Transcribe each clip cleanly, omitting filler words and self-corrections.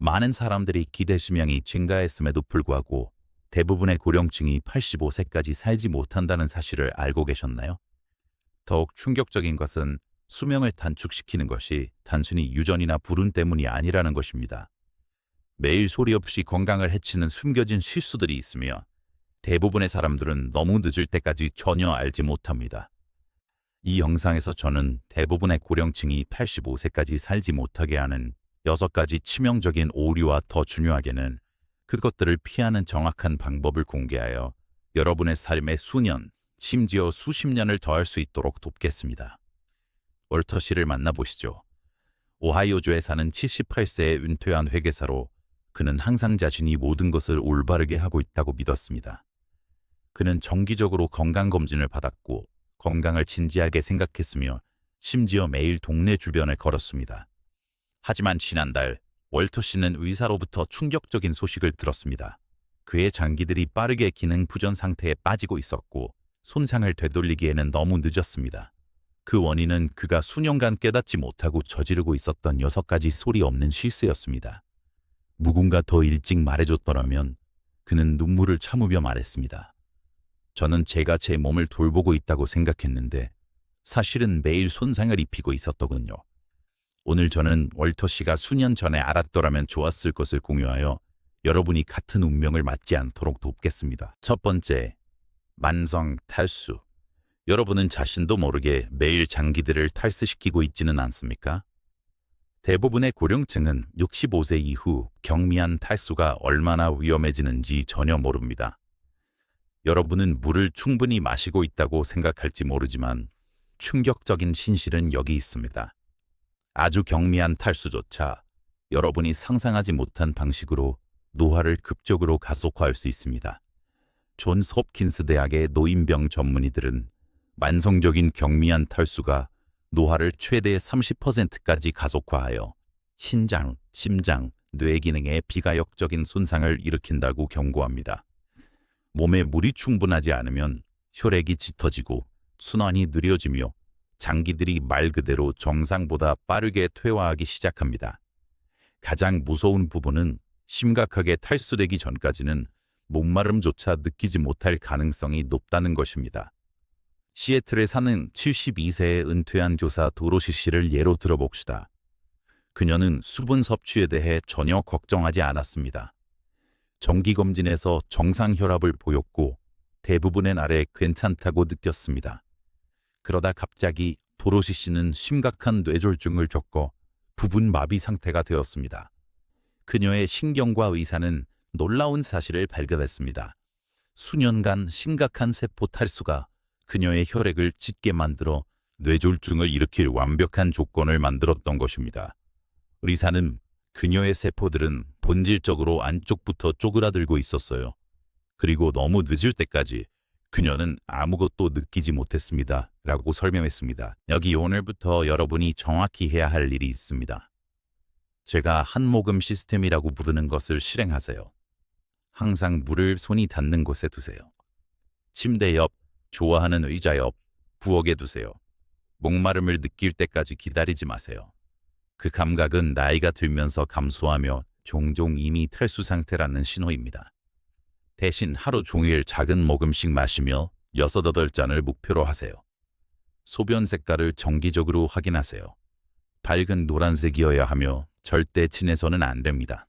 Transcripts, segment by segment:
많은 사람들이 기대 수명이 증가했음에도 불구하고 대부분의 고령층이 85세까지 살지 못한다는 사실을 알고 계셨나요? 더욱 충격적인 것은 수명을 단축시키는 것이 단순히 유전이나 불운 때문이 아니라는 것입니다. 매일 소리 없이 건강을 해치는 숨겨진 실수들이 있으며 대부분의 사람들은 너무 늦을 때까지 전혀 알지 못합니다. 이 영상에서 저는 대부분의 고령층이 85세까지 살지 못하게 하는 6가지 치명적인 오류와 더 중요하게는 그것들을 피하는 정확한 방법을 공개하여 여러분의 삶에 수년, 심지어 수십 년을 더할 수 있도록 돕겠습니다. 월터 씨를 만나보시죠. 오하이오주에 사는 78세의 은퇴한 회계사로 그는 항상 자신이 모든 것을 올바르게 하고 있다고 믿었습니다. 그는 정기적으로 건강검진을 받았고 건강을 진지하게 생각했으며 심지어 매일 동네 주변을 걸었습니다. 하지만 지난달 월터 씨는 의사로부터 충격적인 소식을 들었습니다. 그의 장기들이 빠르게 기능 부전 상태에 빠지고 있었고 손상을 되돌리기에는 너무 늦었습니다. 그 원인은 그가 수년간 깨닫지 못하고 저지르고 있었던 6가지 소리 없는 실수였습니다. 누군가 더 일찍 말해줬더라면 그는 눈물을 참으며 말했습니다. 저는 제가 제 몸을 돌보고 있다고 생각했는데 사실은 매일 손상을 입히고 있었더군요. 오늘 저는 월터 씨가 수년 전에 알았더라면 좋았을 것을 공유하여 여러분이 같은 운명을 맞지 않도록 돕겠습니다. 첫 번째, 만성 탈수. 여러분은 자신도 모르게 매일 장기들을 탈수시키고 있지는 않습니까? 대부분의 고령층은 65세 이후 경미한 탈수가 얼마나 위험해지는지 전혀 모릅니다. 여러분은 물을 충분히 마시고 있다고 생각할지 모르지만 충격적인 진실은 여기 있습니다. 아주 경미한 탈수조차 여러분이 상상하지 못한 방식으로 노화를 급적으로 가속화할 수 있습니다. 존스 홉킨스 대학의 노인병 전문의들은 만성적인 경미한 탈수가 노화를 최대 30%까지 가속화하여 신장, 심장, 뇌 기능에 비가역적인 손상을 일으킨다고 경고합니다. 몸에 물이 충분하지 않으면 혈액이 짙어지고 순환이 느려지며 장기들이 말 그대로 정상보다 빠르게 퇴화하기 시작합니다. 가장 무서운 부분은 심각하게 탈수되기 전까지는 목마름조차 느끼지 못할 가능성이 높다는 것입니다. 시애틀에 사는 72세의 은퇴한 교사 도로시 씨를 예로 들어봅시다. 그녀는 수분 섭취에 대해 전혀 걱정하지 않았습니다. 정기검진에서 정상 혈압을 보였고 대부분의 날에 괜찮다고 느꼈습니다. 그러다 갑자기 도로시 씨는 심각한 뇌졸중을 겪어 부분 마비 상태가 되었습니다. 그녀의 신경과 의사는 놀라운 사실을 발견했습니다. 수년간 심각한 세포 탈수가 그녀의 혈액을 짙게 만들어 뇌졸중을 일으킬 완벽한 조건을 만들었던 것입니다. 의사는 그녀의 세포들은 본질적으로 안쪽부터 쪼그라들고 있었어요. 그리고 너무 늦을 때까지 그녀는 아무것도 느끼지 못했습니다. 라고 설명했습니다. 여기 오늘부터 여러분이 정확히 해야 할 일이 있습니다. 제가 한 모금 시스템이라고 부르는 것을 실행하세요. 항상 물을 손이 닿는 곳에 두세요. 침대 옆, 좋아하는 의자 옆, 부엌에 두세요. 목마름을 느낄 때까지 기다리지 마세요. 그 감각은 나이가 들면서 감소하며 종종 이미 탈수 상태라는 신호입니다. 대신 하루 종일 작은 모금씩 마시며 6, 8잔을 목표로 하세요. 소변 색깔을 정기적으로 확인하세요. 밝은 노란색이어야 하며 절대 진해서는 안 됩니다.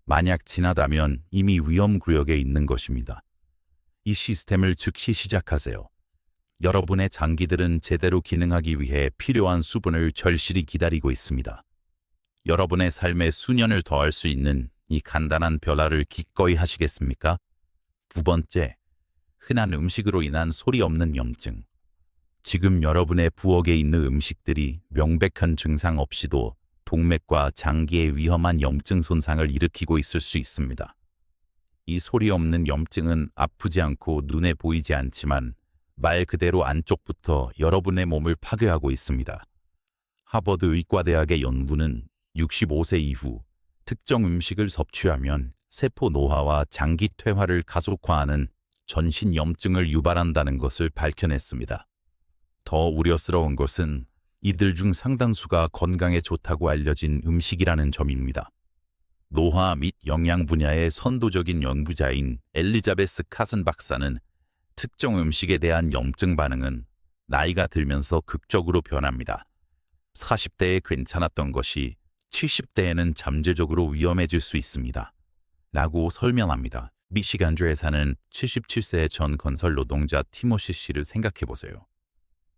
만약 진하다면 이미 위험구역에 있는 것입니다. 이 시스템을 즉시 시작하세요. 여러분의 장기들은 제대로 기능하기 위해 필요한 수분을 절실히 기다리고 있습니다. 여러분의 삶에 수년을 더할 수 있는 이 간단한 변화를 기꺼이 하시겠습니까? 두 번째, 흔한 음식으로 인한 소리 없는 염증. 지금 여러분의 부엌에 있는 음식들이 명백한 증상 없이도 동맥과 장기에 위험한 염증 손상을 일으키고 있을 수 있습니다. 이 소리 없는 염증은 아프지 않고 눈에 보이지 않지만 말 그대로 안쪽부터 여러분의 몸을 파괴하고 있습니다. 하버드 의과대학의 연구는 65세 이후 특정 음식을 섭취하면 세포 노화와 장기 퇴화를 가속화하는 전신 염증을 유발한다는 것을 밝혀냈습니다. 더 우려스러운 것은 이들 중 상당수가 건강에 좋다고 알려진 음식이라는 점입니다. 노화 및 영양 분야의 선도적인 연구자인 엘리자베스 카슨 박사는 특정 음식에 대한 염증 반응은 나이가 들면서 극적으로 변합니다. 40대에 괜찮았던 것이 70대에는 잠재적으로 위험해질 수 있습니다. 라고 설명합니다. 미시간주에 사는 77세의 전 건설 노동자 티모시 씨를 생각해 보세요.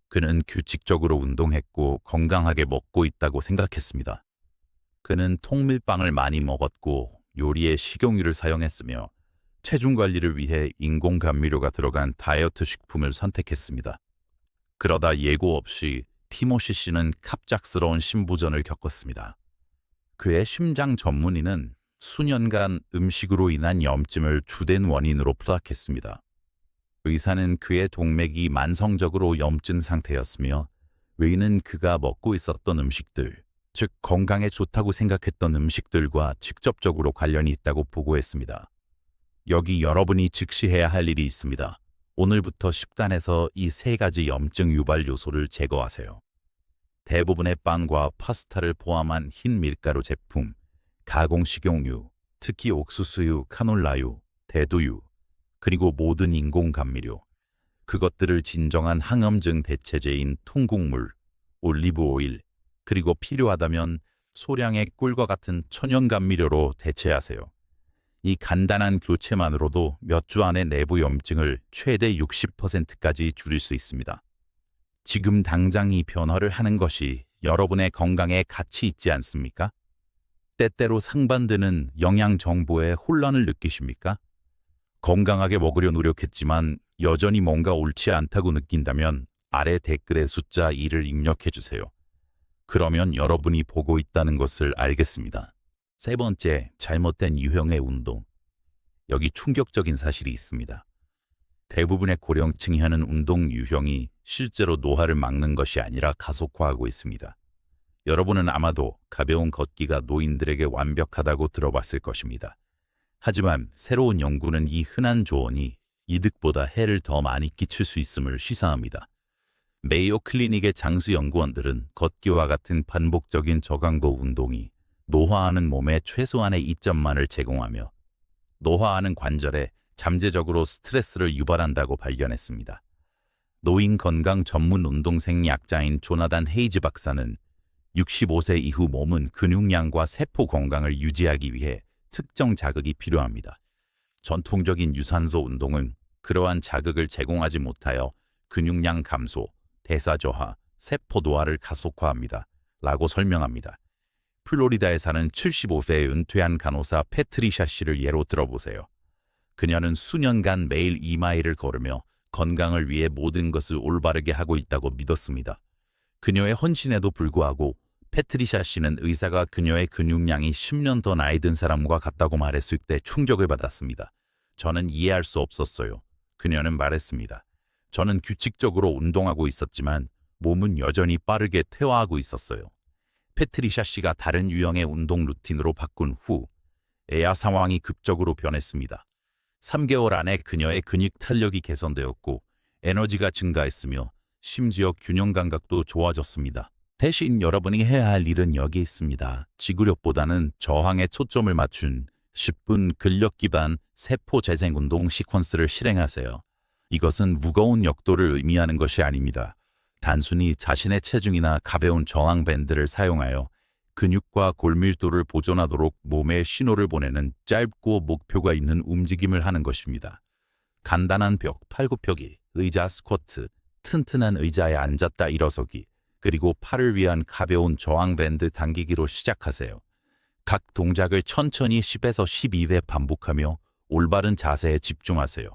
그는 규칙적으로 운동했고 건강하게 먹고 있다고 생각했습니다. 그는 통밀빵을 많이 먹었고 요리에 식용유를 사용했으며 체중 관리를 위해 인공 감미료가 들어간 다이어트 식품을 선택했습니다. 그러다 예고 없이 티모시 씨는 갑작스러운 심부전을 겪었습니다. 그의 심장 전문의는 수년간 음식으로 인한 염증을 주된 원인으로 파악했습니다. 의사는 그의 동맥이 만성적으로 염증 상태였으며 의인은 그가 먹고 있었던 음식들, 즉 건강에 좋다고 생각했던 음식들과 직접적으로 관련이 있다고 보고했습니다. 여기 여러분이 직시해야 할 일이 있습니다. 오늘부터 식단에서 이 세 가지 염증 유발 요소를 제거하세요. 대부분의 빵과 파스타를 포함한 흰 밀가루 제품, 가공식용유, 특히 옥수수유, 카놀라유, 대두유, 그리고 모든 인공 감미료, 그것들을 진정한 항염증 대체제인 통곡물, 올리브 오일, 그리고 필요하다면 소량의 꿀과 같은 천연 감미료로 대체하세요. 이 간단한 교체만으로도 몇 주 안에 내부 염증을 최대 60%까지 줄일 수 있습니다. 지금 당장 이 변화를 하는 것이 여러분의 건강에 가치 있지 않습니까? 때때로 상반되는 영양 정보에 혼란을 느끼십니까? 건강하게 먹으려 노력했지만 여전히 뭔가 옳지 않다고 느낀다면 아래 댓글에 숫자 2를 입력해 주세요. 그러면 여러분이 보고 있다는 것을 알겠습니다. 세 번째, 잘못된 유형의 운동. 여기 충격적인 사실이 있습니다. 대부분의 고령층이 하는 운동 유형이 실제로 노화를 막는 것이 아니라 가속화하고 있습니다. 여러분은 아마도 가벼운 걷기가 노인들에게 완벽하다고 들어봤을 것입니다. 하지만 새로운 연구는 이 흔한 조언이 이득보다 해를 더 많이 끼칠 수 있음을 시사합니다. 메이오 클리닉의 장수 연구원들은 걷기와 같은 반복적인 저강도 운동이 노화하는 몸에 최소한의 이점만을 제공하며 노화하는 관절에 잠재적으로 스트레스를 유발한다고 발견했습니다. 노인 건강 전문 운동생 약자인 조나단 헤이즈 박사는 65세 이후 몸은 근육량과 세포 건강을 유지하기 위해 특정 자극이 필요합니다. 전통적인 유산소 운동은 그러한 자극을 제공하지 못하여 근육량 감소, 대사 저하, 세포 노화를 가속화합니다. 라고 설명합니다. 플로리다에 사는 75세의 은퇴한 간호사 패트리샤 씨를 예로 들어보세요. 그녀는 수년간 매일 2마일을 걸으며 건강을 위해 모든 것을 올바르게 하고 있다고 믿었습니다. 그녀의 헌신에도 불구하고 패트리샤 씨는 의사가 그녀의 근육량이 10년 더 나이 든 사람과 같다고 말했을 때 충격을 받았습니다. 저는 이해할 수 없었어요. 그녀는 말했습니다. 저는 규칙적으로 운동하고 있었지만 몸은 여전히 빠르게 퇴화하고 있었어요. 패트리샤 씨가 다른 유형의 운동 루틴으로 바꾼 후 에아 상황이 극적으로 변했습니다. 3개월 안에 그녀의 근육 탄력이 개선되었고 에너지가 증가했으며 심지어 균형 감각도 좋아졌습니다. 대신 여러분이 해야 할 일은 여기 있습니다. 지구력보다는 저항에 초점을 맞춘 10분 근력 기반 세포 재생 운동 시퀀스를 실행하세요. 이것은 무거운 역도를 의미하는 것이 아닙니다. 단순히 자신의 체중이나 가벼운 저항 밴드를 사용하여 근육과 골밀도를 보존하도록 몸에 신호를 보내는 짧고 목표가 있는 움직임을 하는 것입니다. 간단한 벽, 팔굽혀기, 의자 스쿼트, 튼튼한 의자에 앉았다 일어서기, 그리고 팔을 위한 가벼운 저항 밴드 당기기로 시작하세요. 각 동작을 천천히 10에서 12회 반복하며 올바른 자세에 집중하세요.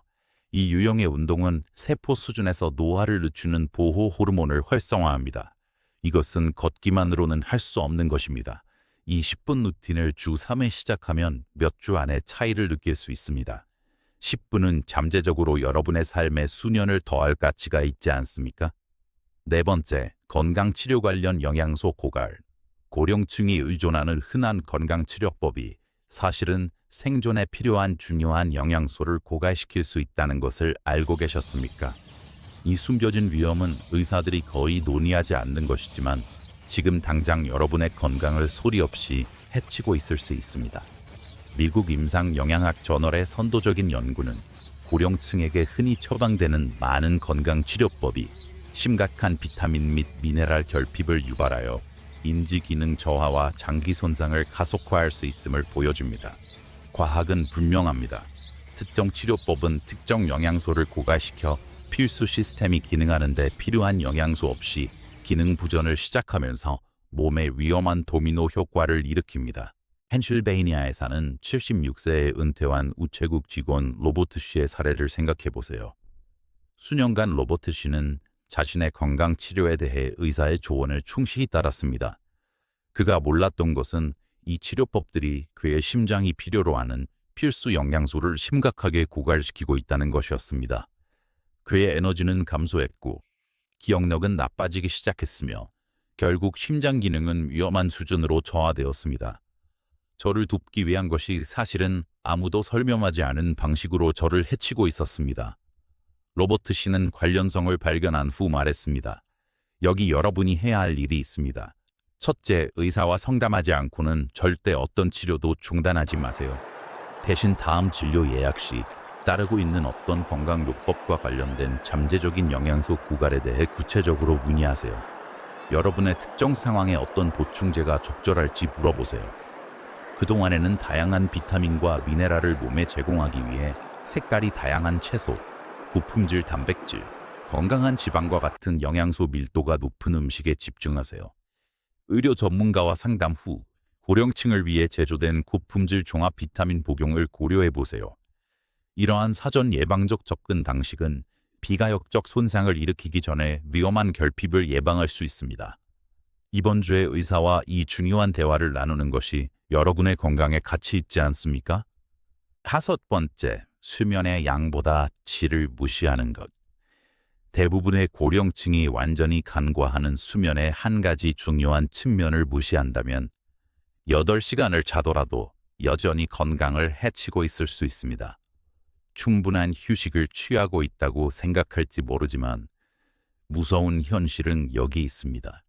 이 유형의 운동은 세포 수준에서 노화를 늦추는 보호 호르몬을 활성화합니다. 이것은 걷기만으로는 할 수 없는 것입니다. 이 10분 루틴을 주 3회 시작하면 몇 주 안에 차이를 느낄 수 있습니다. 10분은 잠재적으로 여러분의 삶에 수년을 더할 가치가 있지 않습니까? 네 번째, 건강치료 관련 영양소 고갈. 고령층이 의존하는 흔한 건강치료법이 사실은 생존에 필요한 중요한 영양소를 고갈시킬 수 있다는 것을 알고 계셨습니까? 이 숨겨진 위험은 의사들이 거의 논의하지 않는 것이지만 지금 당장 여러분의 건강을 소리 없이 해치고 있을 수 있습니다. 미국 임상영양학 저널의 선도적인 연구는 고령층에게 흔히 처방되는 많은 건강치료법이 심각한 비타민 및 미네랄 결핍을 유발하여 인지기능 저하와 장기 손상을 가속화할 수 있음을 보여줍니다. 과학은 분명합니다. 특정 치료법은 특정 영양소를 고갈시켜 필수 시스템이 기능하는 데 필요한 영양소 없이 기능 부전을 시작하면서 몸에 위험한 도미노 효과를 일으킵니다. 펜실베이니아에 사는 76세의 은퇴한 우체국 직원 로버트 씨의 사례를 생각해 보세요. 수년간 로버트 씨는 자신의 건강 치료에 대해 의사의 조언을 충실히 따랐습니다. 그가 몰랐던 것은 이 치료법들이 그의 심장이 필요로 하는 필수 영양소를 심각하게 고갈시키고 있다는 것이었습니다. 그의 에너지는 감소했고 기억력은 나빠지기 시작했으며 결국 심장 기능은 위험한 수준으로 저하되었습니다. 저를 돕기 위한 것이 사실은 아무도 설명하지 않은 방식으로 저를 해치고 있었습니다. 로버트 씨는 관련성을 발견한 후 말했습니다. 여기 여러분이 해야 할 일이 있습니다. 첫째, 의사와 상담하지 않고는 절대 어떤 치료도 중단하지 마세요. 대신 다음 진료 예약 시 따르고 있는 어떤 건강요법과 관련된 잠재적인 영양소 고갈에 대해 구체적으로 문의하세요. 여러분의 특정 상황에 어떤 보충제가 적절할지 물어보세요. 그동안에는 다양한 비타민과 미네랄을 몸에 제공하기 위해 색깔이 다양한 채소, 고품질 단백질, 건강한 지방과 같은 영양소 밀도가 높은 음식에 집중하세요. 의료 전문가와 상담 후 고령층을 위해 제조된 고품질 종합 비타민 복용을 고려해 보세요. 이러한 사전 예방적 접근 방식은 비가역적 손상을 일으키기 전에 위험한 결핍을 예방할 수 있습니다. 이번 주에 의사와 이 중요한 대화를 나누는 것이 여러분의 건강에 가치 있지 않습니까? 5번째, 수면의 양보다 질을 무시하는 것. 대부분의 고령층이 완전히 간과하는 수면의 한 가지 중요한 측면을 무시한다면 8시간을 자더라도 여전히 건강을 해치고 있을 수 있습니다. 충분한 휴식을 취하고 있다고 생각할지 모르지만 무서운 현실은 여기 있습니다.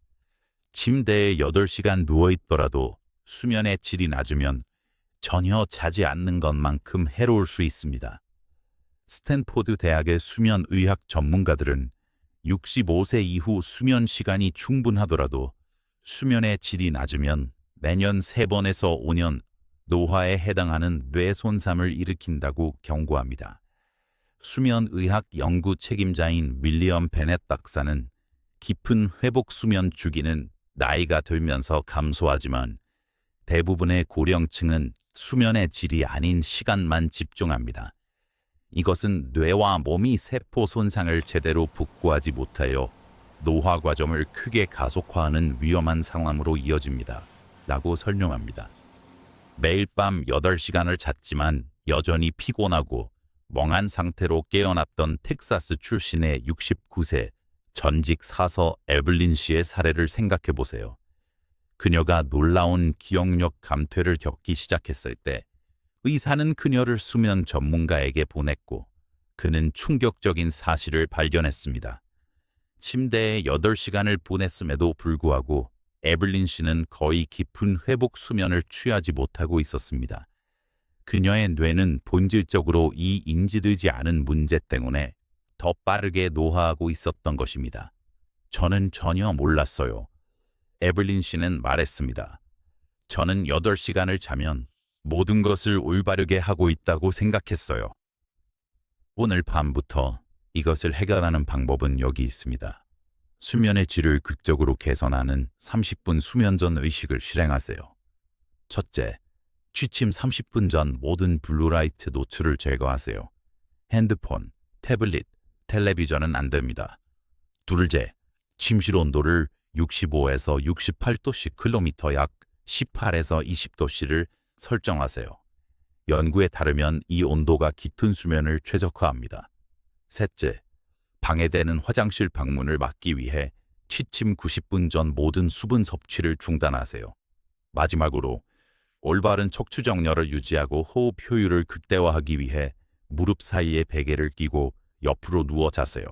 침대에 8시간 누워있더라도 수면의 질이 낮으면 전혀 자지 않는 것만큼 해로울 수 있습니다. 스탠포드 대학의 수면의학 전문가들은 65세 이후 수면 시간이 충분하더라도 수면의 질이 낮으면 매년 3번에서 5년 노화에 해당하는 뇌 손상을 일으킨다고 경고합니다. 수면의학 연구 책임자인 윌리엄 베넷 박사는 깊은 회복 수면 주기는 나이가 들면서 감소하지만 대부분의 고령층은 수면의 질이 아닌 시간만 집중합니다. 이것은 뇌와 몸이 세포 손상을 제대로 복구하지 못하여 노화 과정을 크게 가속화하는 위험한 상황으로 이어집니다. 라고 설명합니다. 매일 밤 8시간을 잤지만 여전히 피곤하고 멍한 상태로 깨어났던 텍사스 출신의 69세 전직 사서 에블린 씨의 사례를 생각해 보세요. 그녀가 놀라운 기억력 감퇴를 겪기 시작했을 때 의사는 그녀를 수면 전문가에게 보냈고 그는 충격적인 사실을 발견했습니다. 침대에 8시간을 보냈음에도 불구하고 에블린 씨는 거의 깊은 회복 수면을 취하지 못하고 있었습니다. 그녀의 뇌는 본질적으로 이 인지되지 않은 문제 때문에 더 빠르게 노화하고 있었던 것입니다. 저는 전혀 몰랐어요. 에블린 씨는 말했습니다. 저는 8시간을 자면 모든 것을 올바르게 하고 있다고 생각했어요. 오늘 밤부터 이것을 해결하는 방법은 여기 있습니다. 수면의 질을 극적으로 개선하는 30분 수면 전 의식을 실행하세요. 첫째, 취침 30분 전 모든 블루라이트 노출을 제거하세요. 핸드폰, 태블릿, 텔레비전은 안 됩니다. 둘째, 침실 온도를 65에서 68도씨 킬로미터 약 18에서 20도씨를 설정하세요. 연구에 따르면 이 온도가 깃든 수면을 최적화합니다. 셋째, 방해되는 화장실 방문을 막기 위해 취침 90분 전 모든 수분 섭취를 중단하세요. 마지막으로 올바른 척추 정렬을 유지하고 호흡 효율을 극대화하기 위해 무릎 사이에 베개를 끼고 옆으로 누워 자세요.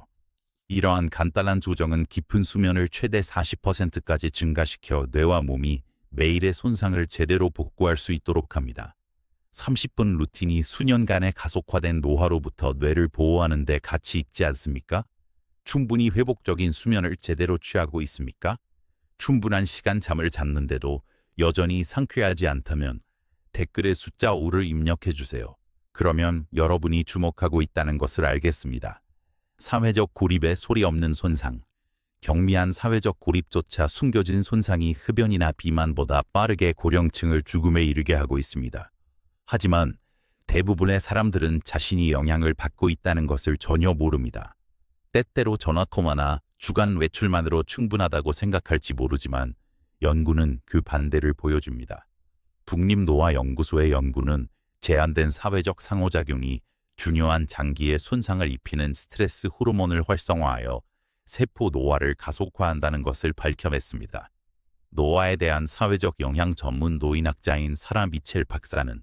이러한 간단한 조정은 깊은 수면을 최대 40%까지 증가시켜 뇌와 몸이 매일의 손상을 제대로 복구할 수 있도록 합니다. 30분 루틴이 수년간의 가속화된 노화로부터 뇌를 보호하는 데 가치 있지 않습니까? 충분히 회복적인 수면을 제대로 취하고 있습니까? 충분한 시간 잠을 잤는데도 여전히 상쾌하지 않다면 댓글에 숫자 5를 입력해 주세요. 그러면 여러분이 주목하고 있다는 것을 알겠습니다. 사회적 고립의 소리 없는 손상. 경미한 사회적 고립조차 숨겨진 손상이 흡연이나 비만보다 빠르게 고령층을 죽음에 이르게 하고 있습니다. 하지만 대부분의 사람들은 자신이 영향을 받고 있다는 것을 전혀 모릅니다. 때때로 전화통화나 주간 외출만으로 충분하다고 생각할지 모르지만 연구는 그 반대를 보여줍니다. 국립노화연구소의 연구는 제한된 사회적 상호작용이 중요한 장기에 손상을 입히는 스트레스 호르몬을 활성화하여 세포 노화를 가속화한다는 것을 밝혀냈습니다. 노화에 대한 사회적 영향 전문 노인학자인 사라 미첼 박사는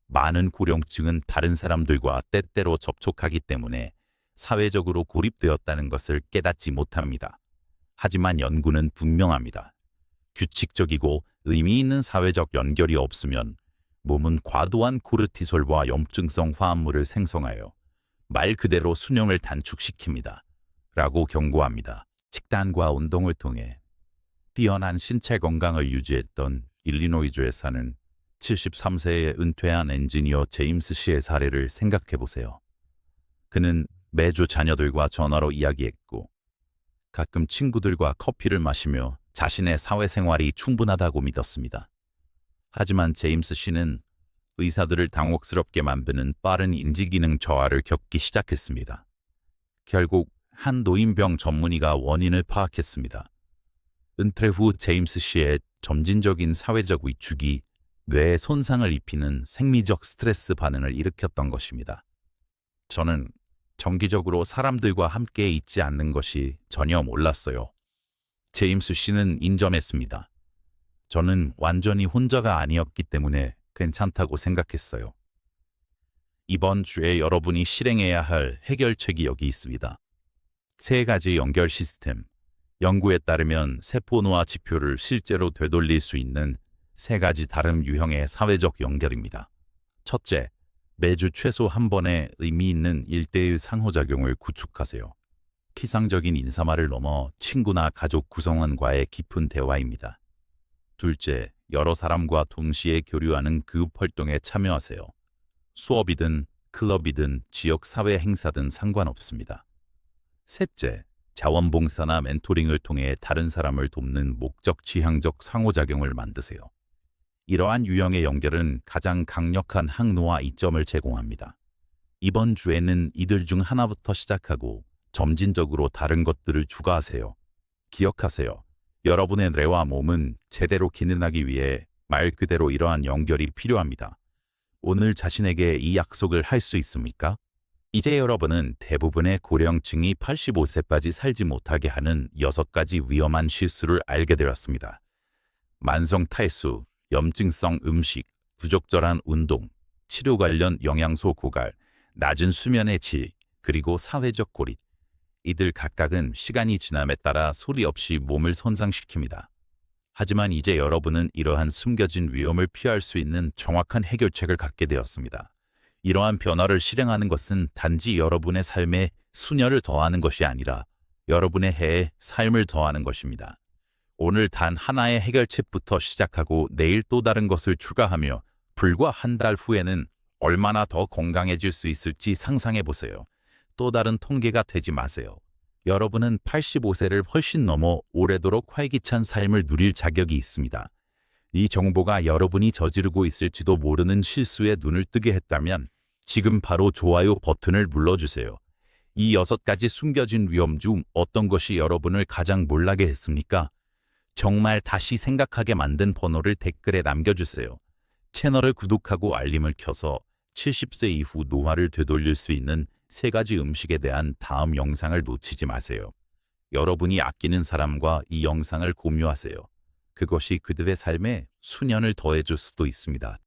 많은 고령층은 다른 사람들과 때때로 접촉하기 때문에 사회적으로 고립되었다는 것을 깨닫지 못합니다. 하지만 연구는 분명합니다. 규칙적이고 의미 있는 사회적 연결이 없으면 몸은 과도한 코르티솔과 염증성 화합물을 생성하여 말 그대로 수명을 단축시킵니다. 라고 경고합니다. 식단과 운동을 통해 뛰어난 신체 건강을 유지했던 일리노이주에 사는 73세의 은퇴한 엔지니어 제임스 씨의 사례를 생각해 보세요. 그는 매주 자녀들과 전화로 이야기했고 가끔 친구들과 커피를 마시며 자신의 사회생활이 충분하다고 믿었습니다. 하지만 제임스 씨는 의사들을 당혹스럽게 만드는 빠른 인지기능 저하를 겪기 시작했습니다. 결국 한 노인병 전문의가 원인을 파악했습니다. 은퇴 후 제임스 씨의 점진적인 사회적 위축이 뇌에 손상을 입히는 생리적 스트레스 반응을 일으켰던 것입니다. 저는 정기적으로 사람들과 함께 있지 않는 것이 전혀 몰랐어요. 제임스 씨는 인정했습니다. 저는 완전히 혼자가 아니었기 때문에 괜찮다고 생각했어요. 이번 주에 여러분이 실행해야 할 해결책이 여기 있습니다. 3가지 연결 시스템. 연구에 따르면 세포노화 지표를 실제로 되돌릴 수 있는 3가지 다른 유형의 사회적 연결입니다. 첫째, 매주 최소 한 번의 의미 있는 1:1 상호작용을 구축하세요. 피상적인 인사말을 넘어 친구나 가족 구성원과의 깊은 대화입니다. 둘째, 여러 사람과 동시에 교류하는 그룹 활동에 참여하세요. 수업이든 클럽이든 지역 사회 행사든 상관없습니다. 셋째, 자원봉사나 멘토링을 통해 다른 사람을 돕는 목적 지향적 상호작용을 만드세요. 이러한 유형의 연결은 가장 강력한 항노화 이점을 제공합니다. 이번 주에는 이들 중 하나부터 시작하고 점진적으로 다른 것들을 추가하세요. 기억하세요. 여러분의 뇌와 몸은 제대로 기능하기 위해 말 그대로 이러한 연결이 필요합니다. 오늘 자신에게 이 약속을 할 수 있습니까? 이제 여러분은 대부분의 고령층이 85세까지 살지 못하게 하는 6가지 위험한 실수를 알게 되었습니다. 만성 탈수, 염증성 음식, 부적절한 운동, 치료 관련 영양소 고갈, 낮은 수면의 질, 그리고 사회적 고립. 이들 각각은 시간이 지남에 따라 소리 없이 몸을 손상시킵니다. 하지만 이제 여러분은 이러한 숨겨진 위험을 피할 수 있는 정확한 해결책을 갖게 되었습니다. 이러한 변화를 실행하는 것은 단지 여러분의 삶에 수년을 더하는 것이 아니라 여러분의 해에 삶을 더하는 것입니다. 오늘 단 하나의 해결책부터 시작하고 내일 또 다른 것을 추가하며 불과 한 달 후에는 얼마나 더 건강해질 수 있을지 상상해 보세요. 또 다른 통계가 되지 마세요. 여러분은 85세를 훨씬 넘어 오래도록 활기찬 삶을 누릴 자격이 있습니다. 이 정보가 여러분이 저지르고 있을지도 모르는 실수에 눈을 뜨게 했다면 지금 바로 좋아요 버튼을 눌러주세요. 이 6가지 숨겨진 위험 중 어떤 것이 여러분을 가장 놀라게 했습니까? 정말 다시 생각하게 만든 번호를 댓글에 남겨주세요. 채널을 구독하고 알림을 켜서 70세 이후 노화를 되돌릴 수 있는 3가지 음식에 대한 다음 영상을 놓치지 마세요. 여러분이 아끼는 사람과 이 영상을 공유하세요. 그것이 그들의 삶에 수년을 더해줄 수도 있습니다.